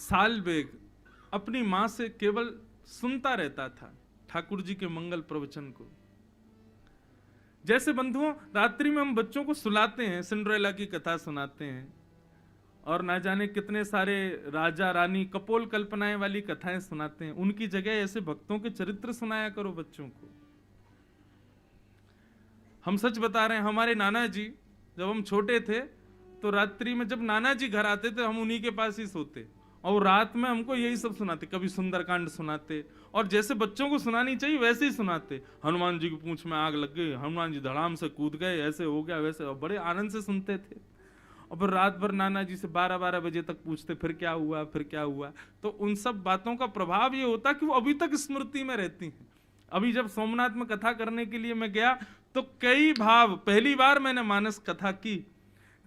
साल बेग अपनी मां से केवल सुनता रहता था ठाकुर जी के मंगल प्रवचन को। जैसे बंधुओं, रात्रि में हम बच्चों को सुलाते हैं, सिंड्रेला की कथा सुनाते हैं और ना जाने कितने सारे राजा रानी कपोल कल्पनाएं वाली कथाएं सुनाते हैं। उनकी जगह ऐसे भक्तों के चरित्र सुनाया करो बच्चों को। हम सच बता रहे हैं, हमारे नाना जी जब हम छोटे थे तो रात्रि में जब नाना जी घर आते थे हम उन्हीं के पास ही सोते और रात में हमको यही सब सुनाते। कभी सुंदरकांड सुनाते और जैसे बच्चों को सुनानी चाहिए वैसे ही सुनाते। हनुमान जी की पूंछ में आग लग गई, हनुमान जी धड़ाम से कूद गए, ऐसे हो गया वैसे, और बड़े आनंद से सुनते थे। और फिर रात भर नाना जी से 12-12 बजे तक पूछते फिर क्या हुआ फिर क्या हुआ। तो उन सब बातों का प्रभाव ये होता कि वो अभी तक स्मृति में रहती हैं। अभी जब सोमनाथ में कथा करने के लिए मैं गया तो कई भाव, पहली बार मैंने मानस कथा की,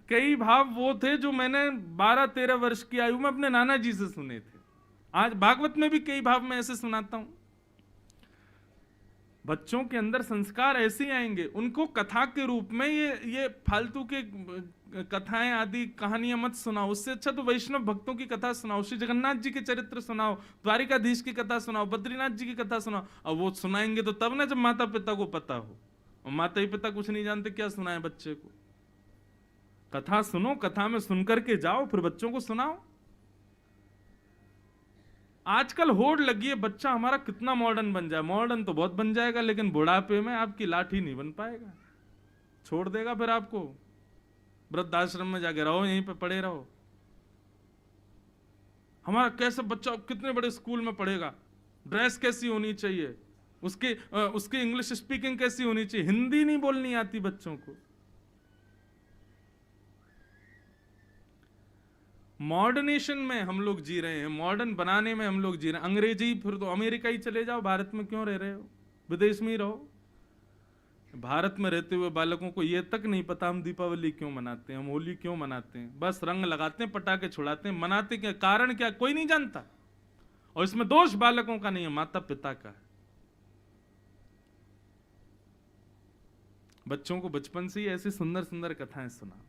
कई भाव वो थे जो मैंने 12-13 वर्ष की आयु में अपने नाना जी से सुने थे। आज भागवत में भी कई भाव मैं ऐसे सुनाता हूं। बच्चों के अंदर संस्कार ऐसे ही आएंगे। उनको कथा के रूप में ये फालतू के कथाएं आदि कहानियां मत सुनाओ। उससे अच्छा तो वैष्णव भक्तों की कथा सुनाओ, श्री जगन्नाथ जी के चरित्र सुनाओ, द्वारिकाधीश की कथा सुनाओ, बद्रीनाथ जी की कथा सुनाओ। और वो सुनाएंगे तो तब ना जब माता पिता को पता हो। और माता ही पिता कुछ नहीं जानते, क्या सुनाए बच्चे को। कथा सुनो, कथा में सुनकर के जाओ, फिर बच्चों को सुनाओ। आजकल होड़ लगी है बच्चा हमारा कितना मॉडर्न बन जाए। मॉडर्न तो बहुत बन जाएगा लेकिन बुढ़ापे में आपकी लाठी नहीं बन पाएगा, छोड़ देगा फिर आपको। वृद्धाश्रम में जाके रहो, यहीं पे पड़े रहो। हमारा कैसे बच्चा कितने बड़े स्कूल में पढ़ेगा, ड्रेस कैसी होनी चाहिए, उसकी इंग्लिश स्पीकिंग कैसी होनी चाहिए, हिंदी नहीं बोलनी आती बच्चों को। मॉडर्नेशन में हम लोग जी रहे हैं, मॉडर्न बनाने में हम लोग जी रहे हैं। अंग्रेजी, फिर तो अमेरिका ही चले जाओ, भारत में क्यों रह रहे हो, विदेश में ही रहो। भारत में रहते हुए बालकों को यह तक नहीं पता हम दीपावली क्यों मनाते हैं, हम होली क्यों मनाते हैं। बस रंग लगाते हैं, पटाखे छुड़ाते हैं, मनाते क्या, कारण क्या, कोई नहीं जानता। और इसमें दोष बालकों का नहीं है, माता पिता का है। बच्चों को बचपन से ही ऐसी सुंदर सुंदर कथाएं सुना।